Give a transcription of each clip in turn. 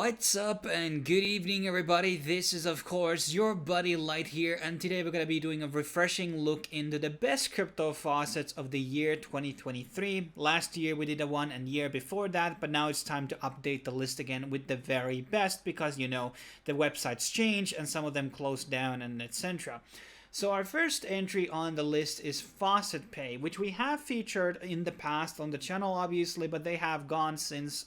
What's up and good evening everybody, this is of course your buddy Light here, and today we're going to be doing a refreshing look into the best crypto faucets of the year 2023. Last year we did a one and year before that, but now it's time to update the list again with the very best because you know the websites change and some of them close down and etc. So our first entry on the list is FaucetPay, which we have featured in the past on the channel obviously, but they have gone since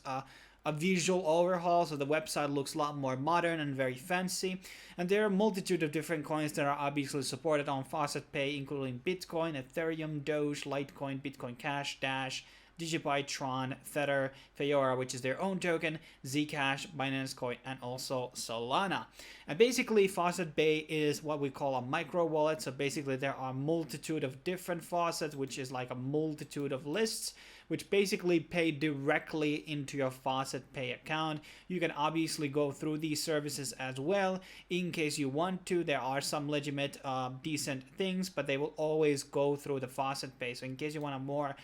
a visual overhaul, so the website looks a lot more modern and very fancy. And there are a multitude of different coins that are obviously supported on FaucetPay, including Bitcoin, Ethereum, Doge, Litecoin, Bitcoin Cash, Dash, DigiBuy, Tron, Tether, Fiora, which is their own token, Zcash, Binance Coin, and also Solana. And basically, FaucetPay is what we call a micro wallet. So basically, there are a multitude of different faucets, which is like a multitude of lists, which basically pay directly into your FaucetPay account. You can obviously go through these services as well in case you want to. There are some legitimate, decent things, but they will always go through the FaucetPay. So in case you want a more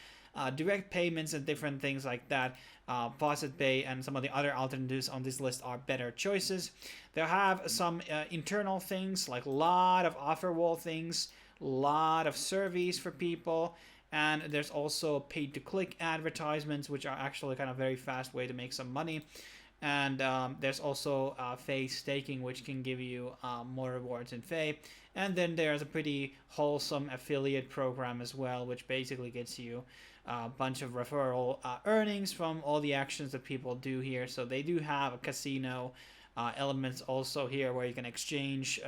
direct payments and different things like that, FaucetPay and some of the other alternatives on this list are better choices. They have some internal things like a lot of offer wall things, a lot of surveys for people, and there's also pay-to-click advertisements, which are actually kind of very fast way to make some money. And there's also Fay staking, which can give you more rewards in Fay. And then there's a pretty wholesome affiliate program as well, which basically gets you a bunch of referral earnings from all the actions that people do here. So they do have a casino elements also here where you can exchange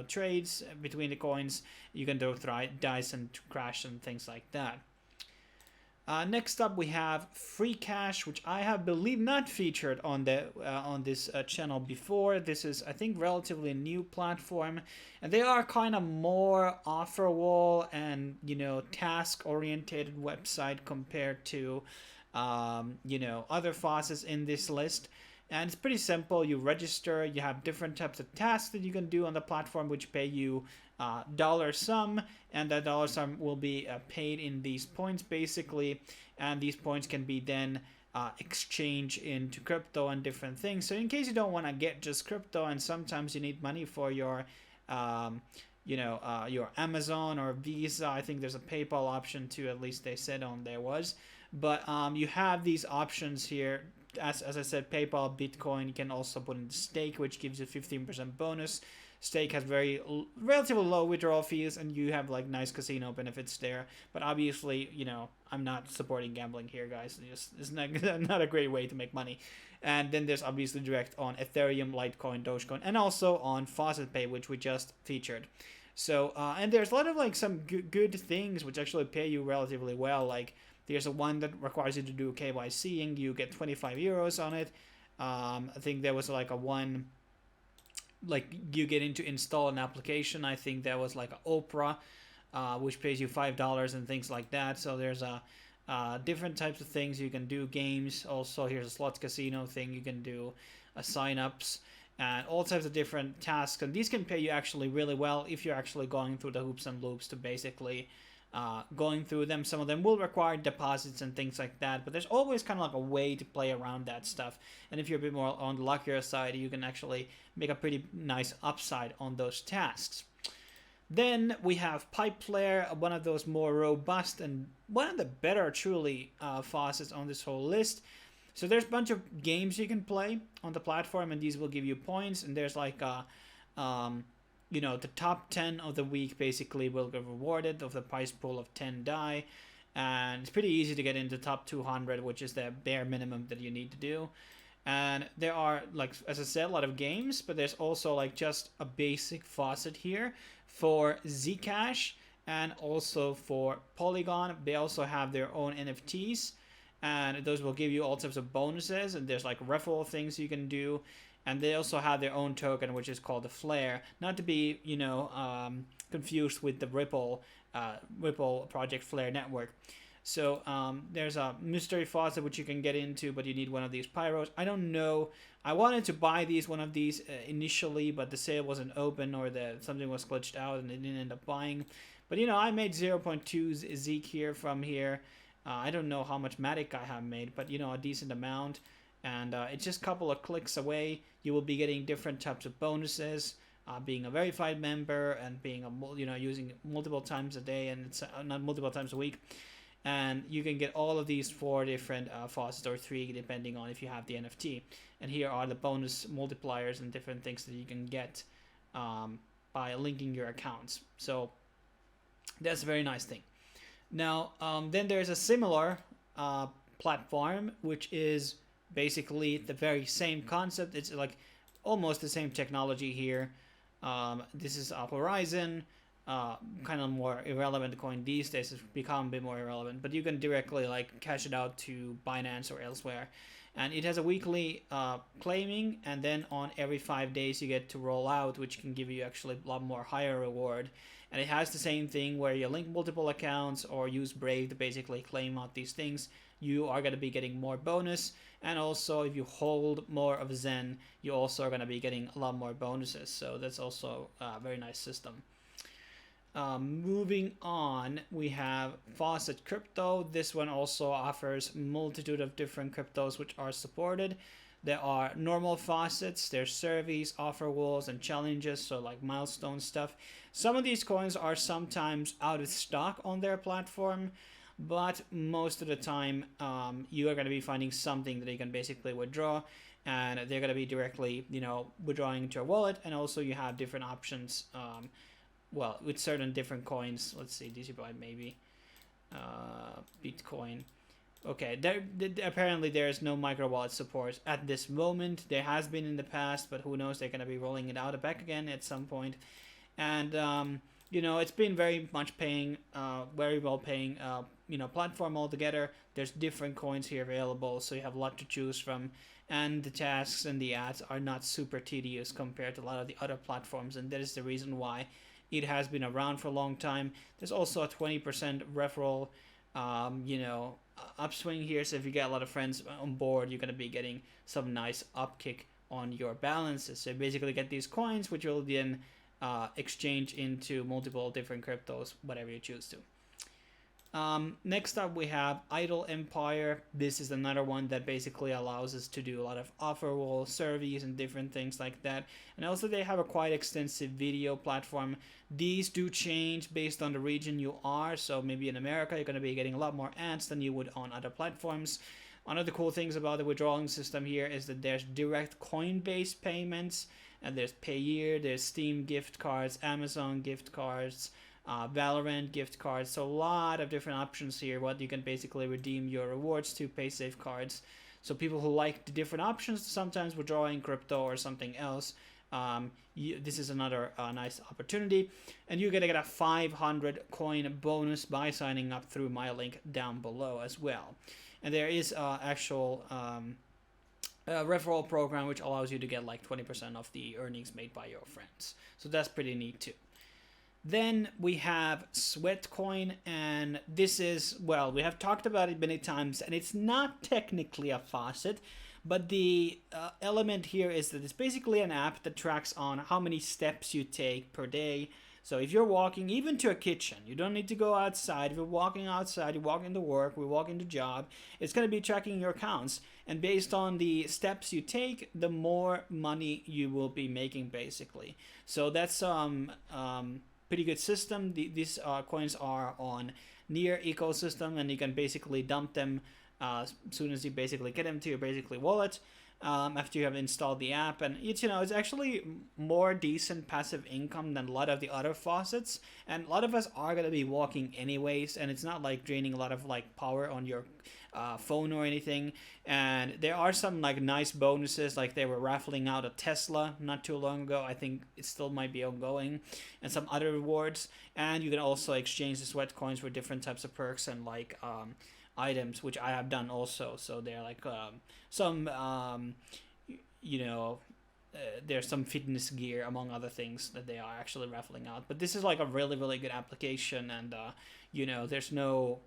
trades between the coins. You can throw dice and crash and things like that. Next up we have FreeCash, which I have believe not featured on this channel before. This is, I think, relatively new platform, and they are kind of more offer wall and task oriented website compared to other faucets in this list. And it's pretty simple. You register, you have different types of tasks that you can do on the platform, which pay you dollar sum, and that dollar sum will be paid in these points basically, and these points can be then exchanged into crypto and different things. So in case you don't want to get just crypto and sometimes you need money for your your Amazon or Visa, I think there's a PayPal option too, at least they said on there was, but you have these options here. As I said, PayPal, Bitcoin, you can also put in stake, which gives you 15% bonus. Stake has relatively low withdrawal fees, and you have like nice casino benefits there. But obviously, I'm not supporting gambling here, guys. It's not a great way to make money. And then there's obviously direct on Ethereum, Litecoin, Dogecoin, and also on FaucetPay, which we just featured. So and there's a lot of like some good things which actually pay you relatively well. Like there's a one that requires you to do KYCing. You get 25 euros on it. I think there was like a one, like you get into install an application. I think there was like Oprah, which pays you $5 and things like that. So there's different types of things you can do. Games also. Here's a slots casino thing you can do, sign-ups, and all types of different tasks. And these can pay you actually really well if you're actually going through the hoops and loops to basically going through them. Some of them will require deposits and things like that, but there's always kind of like a way to play around that stuff. And if you're a bit more on the luckier side, you can actually make a pretty nice upside on those tasks. Then we have Piplayer, one of those more robust and one of the better truly faucets on this whole list. So there's a bunch of games you can play on the platform, and these will give you points. And there's like the top 10 of the week basically will get rewarded of the prize pool of 10 DAI, and it's pretty easy to get into top 200, which is the bare minimum that you need to do. And there are, like as I said, a lot of games, but there's also like just a basic faucet here for Zcash and also for Polygon. They also have their own NFTs, and those will give you all types of bonuses, and there's like referral things you can do. And they also have their own token, which is called the Flare. Not to be, confused with the Ripple Project Flare network. So there's a mystery faucet which you can get into, but you need one of these pyros. I don't know. I wanted to buy one of these initially, but the sale wasn't open or something was glitched out and I didn't end up buying. But I made 0.2 Zeke here from here. I don't know how much Matic I have made, but a decent amount. and it's just a couple of clicks away. You will be getting different types of bonuses, being a verified member and being using multiple times a day, and it's not multiple times a week. And you can get all of these 4 different faucets, or 3 depending on if you have the NFT. And here are the bonus multipliers and different things that you can get by linking your accounts. So that's a very nice thing. Now, then there's a similar platform, which is basically the very same concept. It's like almost the same technology here. This is Horizon. Kind of more irrelevant coin these days. It's become a bit more irrelevant, but you can directly like cash it out to Binance or elsewhere. And it has a weekly claiming, and then on every 5 days you get to roll out, which can give you actually a lot more higher reward. And it has the same thing where you link multiple accounts or use Brave to basically claim out these things. You are going to be getting more bonus, and also if you hold more of Zen, you also are going to be getting a lot more bonuses. So that's also a very nice system. Moving on, we have Faucet Crypto. This one also offers multitude of different cryptos which are supported. There are normal faucets, there's surveys, offer walls, and challenges, so like milestone stuff. Some of these coins are sometimes out of stock on their platform, but most of the time you are going to be finding something that you can basically withdraw, and they're going to be directly, withdrawing into your wallet. And also you have different options. Well, with certain different coins. Let's see, DCBY maybe, Bitcoin. Okay, apparently there is no micro wallet support at this moment. There has been in the past, but who knows? They're going to be rolling it out back again at some point. And it's been very much paying, very well paying, platform altogether. There's different coins here available, so you have a lot to choose from. And the tasks and the ads are not super tedious compared to a lot of the other platforms, and that is the reason why it has been around for a long time. There's also a 20% referral, upswing here. So if you get a lot of friends on board, you're going to be getting some nice upkick on your balances. So you basically get these coins, which will then exchange into multiple different cryptos, whatever you choose to. Next up, we have Idle Empire. This is another one that basically allows us to do a lot of offer wall surveys and different things like that. And also they have a quite extensive video platform. These do change based on the region you are. So maybe in America, you're going to be getting a lot more ads than you would on other platforms. One of the cool things about the withdrawing system here is that there's direct coin-based payments, and there's Payeer, there's Steam gift cards, Amazon gift cards, Valorant gift cards. So a lot of different options here what you can basically redeem your rewards to, PaySafe cards. So people who like the different options, sometimes withdrawing crypto or something else, this is another nice opportunity. And you're gonna get a 500 coin bonus by signing up through my link down below as well. And there is actual referral program which allows you to get like 20% of the earnings made by your friends. So that's pretty neat too. Then we have Sweatcoin, and this is, well, we have talked about it many times, and it's not technically a faucet, but the element here is that it's basically an app that tracks on how many steps you take per day. So if you're walking even to a kitchen, you don't need to go outside. If you're walking outside, you walk into work, we walk into job, it's going to be tracking your counts. And based on the steps you take, the more money you will be making, basically. So that's pretty good system. These coins are on Near ecosystem, and you can basically dump them as soon as you basically get them to your basically wallet after you have installed the app. And it's actually more decent passive income than a lot of the other faucets, and a lot of us are going to be walking anyways, and it's not like draining a lot of like power on your phone or anything. And there are some like nice bonuses, like they were raffling out a Tesla not too long ago. I think it still might be ongoing, and some other rewards. And you can also exchange the sweat coins for different types of perks and like items, which I have done also. So they're like there's some fitness gear among other things that they are actually raffling out. But this is like a really good application, and there's no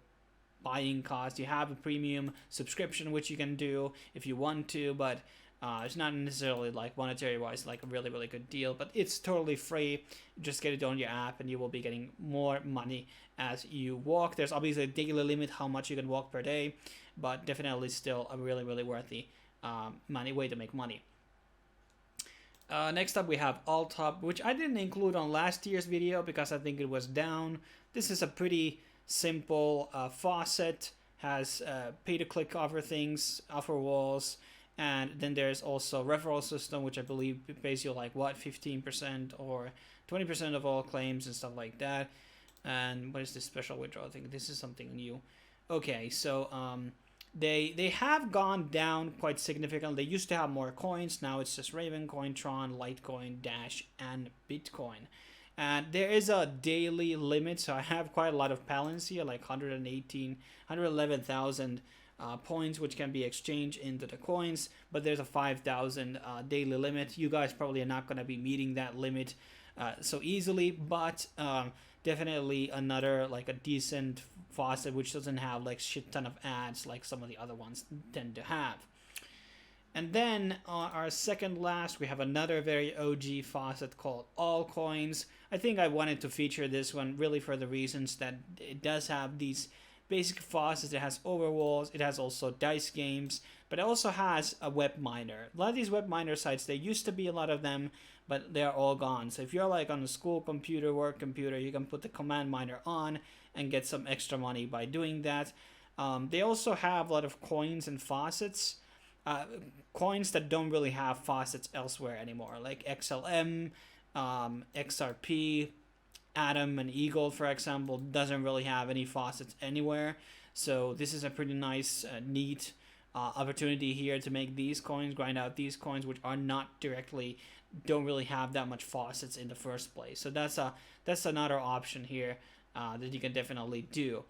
buying cost. You have a premium subscription which you can do if you want to, but it's not necessarily like monetary wise like a really good deal, but it's totally free. Just get it on your app and you will be getting more money as you walk. There's obviously a daily limit how much you can walk per day, but definitely still a really worthy way to make money. Next up, we have Alltop, which I didn't include on last year's video because I think it was down. This is a pretty simple faucet, has pay-to-click offer things, offer walls, and then there's also referral system, which I believe pays you like what, 15% or 20% of all claims and stuff like that. And what is this special withdrawal thing? This is something new. Okay, so they have gone down quite significantly. They used to have more coins. Now it's just Ravencoin, Tron, Litecoin, Dash, and Bitcoin. And there is a daily limit, so I have quite a lot of balance here, like 111,000 points, which can be exchanged into the coins. But there's a 5,000 daily limit. You guys probably are not going to be meeting that limit so easily, but definitely another like a decent faucet which doesn't have like shit ton of ads like some of the other ones tend to have. And then our second last, we have another very OG faucet called Allcoins. I think I wanted to feature this one really for the reasons that it does have these basic faucets. It has overwalls, it has also dice games, but it also has a web miner. A lot of these web miner sites, there used to be a lot of them, but they're all gone. So if you're like on a school computer, work computer, you can put the command miner on and get some extra money by doing that. They also have a lot of coins and faucets, coins that don't really have faucets elsewhere anymore, like XLM, XRP, Atom, and Eagle, for example, doesn't really have any faucets anywhere. So this is a pretty nice, neat opportunity here to make these coins, grind out these coins, which are not directly, don't really have that much faucets in the first place. So that's another option here that you can definitely do.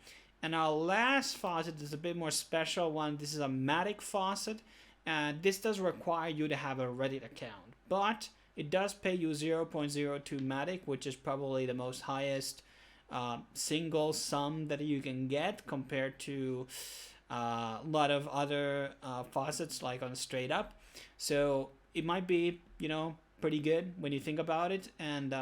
And our last faucet is a bit more special one. This is a Matic faucet, and this does require you to have a Reddit account, but it does pay you 0.02 Matic, which is probably the most highest single sum that you can get compared to a lot of other faucets like on Straight Up. So it might be, pretty good when you think about it. And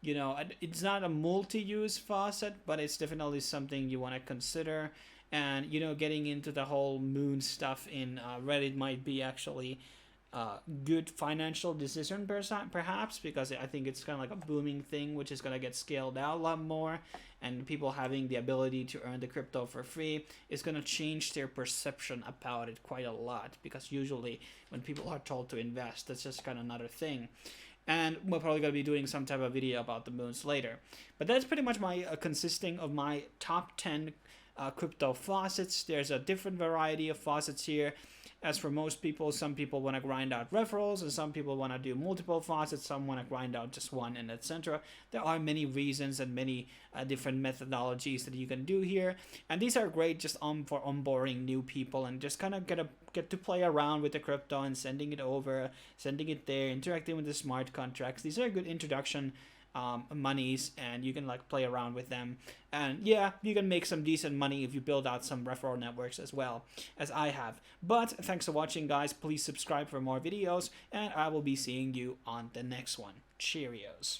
it's not a multi-use faucet, but it's definitely something you want to consider. And getting into the whole moon stuff in Reddit might be actually good financial decision perhaps, because I think it's kind of like a booming thing which is going to get scaled out a lot more, and people having the ability to earn the crypto for free is going to change their perception about it quite a lot, because usually when people are told to invest, that's just kind of another thing. And we're probably going to be doing some type of video about the moons later. But that's pretty much my consisting of my top 10 crypto faucets. There's a different variety of faucets here. As for most people, some people want to grind out referrals, and some people want to do multiple faucets, some want to grind out just one, and etc. There are many reasons and many different methodologies that you can do here, and these are great just for onboarding new people and just kind of get to play around with the crypto and sending it over, sending it there, interacting with the smart contracts. These are a good introduction monies, and you can like play around with them, and yeah, you can make some decent money if you build out some referral networks as well, as I have. But thanks for watching, guys. Please subscribe for more videos, and I will be seeing you on the next one. Cheerios.